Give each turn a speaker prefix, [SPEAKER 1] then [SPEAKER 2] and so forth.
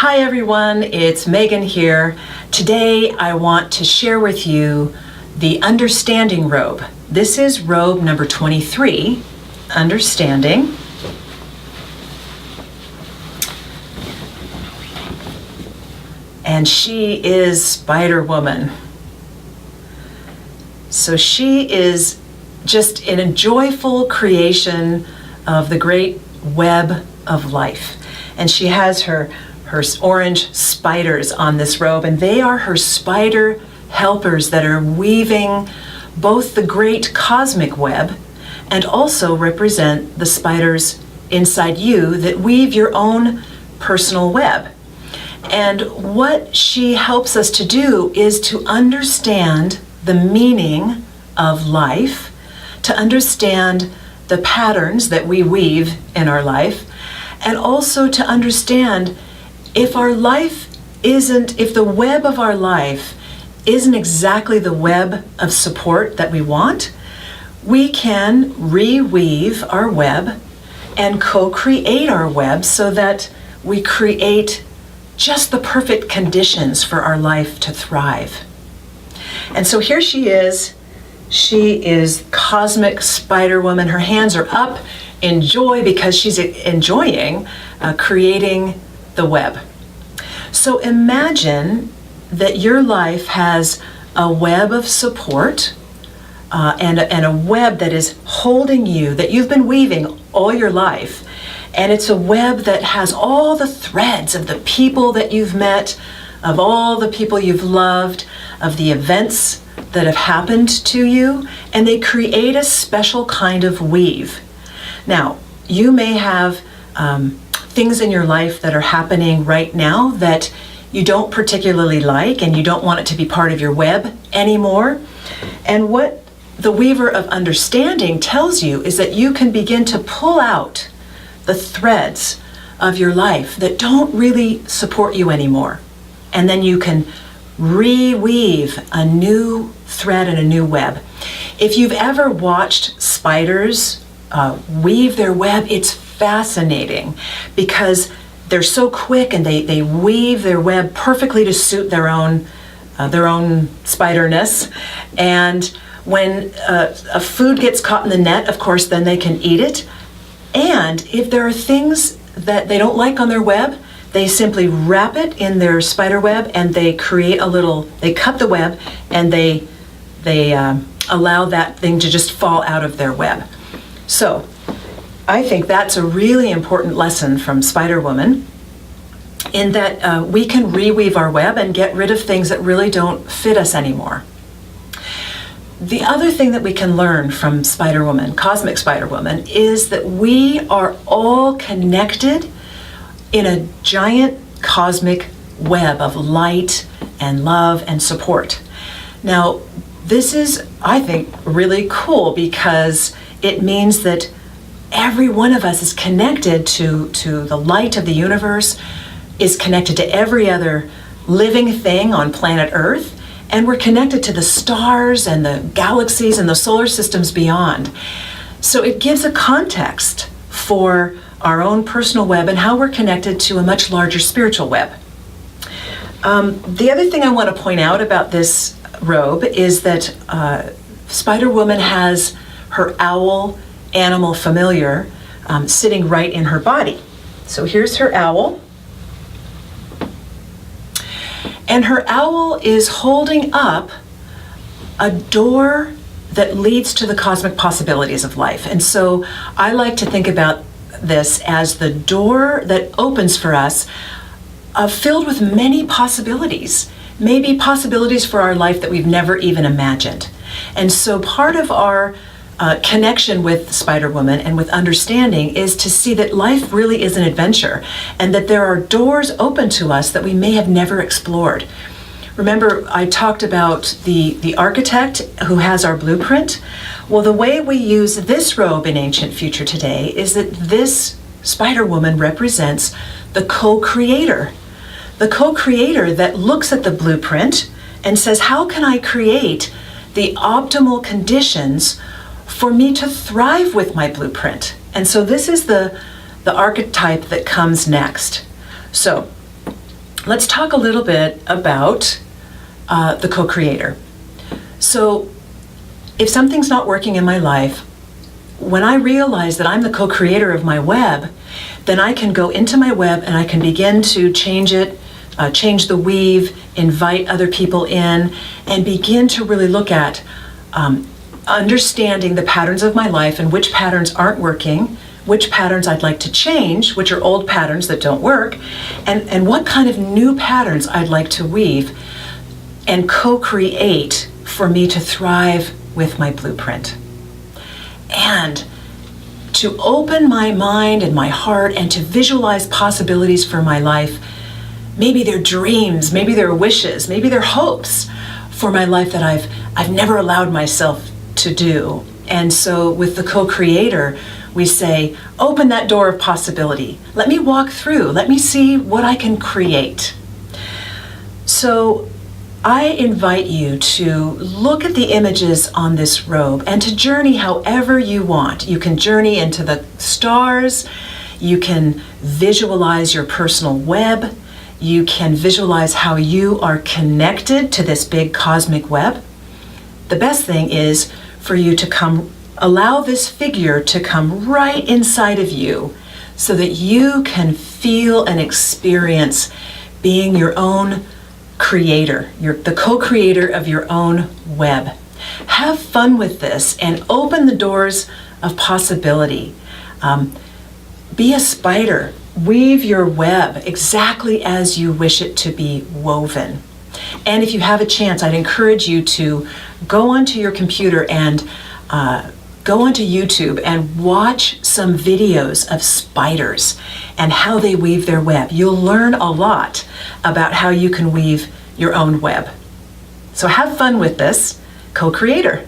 [SPEAKER 1] Hi everyone, it's Megan here. Today I want to share with you the Understanding Robe. This is robe number 23, Understanding. And she is Spider-Woman. So she is just in a joyful creation of the great web of life. And she has her orange spiders on this robe, and they are her spider helpers that are weaving both the great cosmic web and also represent the spiders inside you that weave your own personal web. And what she helps us to do is to understand the meaning of life, to understand the patterns that we weave in our life, and also to understand if the web of our life isn't exactly the web of support that we want, we can reweave our web and co-create our web so that we create just the perfect conditions for our life to thrive. And so here she is. She is cosmic Spider-Woman. Her hands are up in joy because she's enjoying creating the web. So imagine that your life has a web of support and a web that is holding you, that you've been weaving all your life. And it's a web that has all the threads of the people that you've met, of all the people you've loved, of the events that have happened to you, and they create a special kind of weave. Now, you may have things in your life that are happening right now that you don't particularly like and you don't want it to be part of your web anymore. And what the Weaver of Understanding tells you is that you can begin to pull out the threads of your life that don't really support you anymore. And then you can reweave a new thread and a new web. If you've ever watched spiders weave their web, it's fascinating because they're so quick and they weave their web perfectly to suit their own spiderness. And when a food gets caught in the net, of course, then they can eat it. And if there are things that they don't like on their web, they simply wrap it in their spider web and they cut the web and they allow that thing to just fall out of their web. So I think that's a really important lesson from Spider-Woman, in that we can reweave our web and get rid of things that really don't fit us anymore. The other thing that we can learn from Spider-Woman, Cosmic Spider-Woman, is that we are all connected in a giant cosmic web of light and love and support. Now, this is, I think, really cool because it means that every one of us is connected to the light of the universe, is connected to every other living thing on planet Earth, and we're connected to the stars and the galaxies and the solar systems beyond. So it gives a context for our own personal web and how we're connected to a much larger spiritual web. The other thing I want to point out about this robe is that Spider-Woman has her owl animal familiar sitting right in her body. So here's her owl. And her owl is holding up a door that leads to the cosmic possibilities of life. And so I like to think about this as the door that opens for us, filled with many possibilities, maybe possibilities for our life that we've never even imagined. And so part of our connection with Spider-Woman and with understanding is to see that life really is an adventure and that there are doors open to us that we may have never explored. Remember, I talked about the architect who has our blueprint. Well, the way we use this robe in Ancient Future today is that this Spider-Woman represents the co-creator. The co-creator that looks at the blueprint and says, how can I create the optimal conditions for me to thrive with my blueprint? And so this is the archetype that comes next. So let's talk a little bit about the co-creator. So if something's not working in my life, when I realize that I'm the co-creator of my web, then I can go into my web and I can begin to change it, change the weave, invite other people in, and begin to really look at understanding the patterns of my life and which patterns aren't working, which patterns I'd like to change, which are old patterns that don't work, and what kind of new patterns I'd like to weave and co-create for me to thrive with my blueprint. And to open my mind and my heart and to visualize possibilities for my life. Maybe they're dreams, maybe they're wishes, maybe they're hopes for my life that I've never allowed myself to do. And so with the co-creator, we say, open that door of possibility. Let me walk through. Let me see what I can create. So I invite you to look at the images on this robe and to journey however you want. You can journey into the stars. You can visualize your personal web. You can visualize how you are connected to this big cosmic web. The best thing is for you to allow this figure to come right inside of you so that you can feel and experience being your own creator. You're the co-creator of your own web. Have fun with this and open the doors of possibility. Be a spider. Weave your web exactly as you wish it to be woven. And if you have a chance, I'd encourage you to go onto your computer and go onto YouTube and watch some videos of spiders and how they weave their web. You'll learn a lot about how you can weave your own web. So have fun with this, co-creator.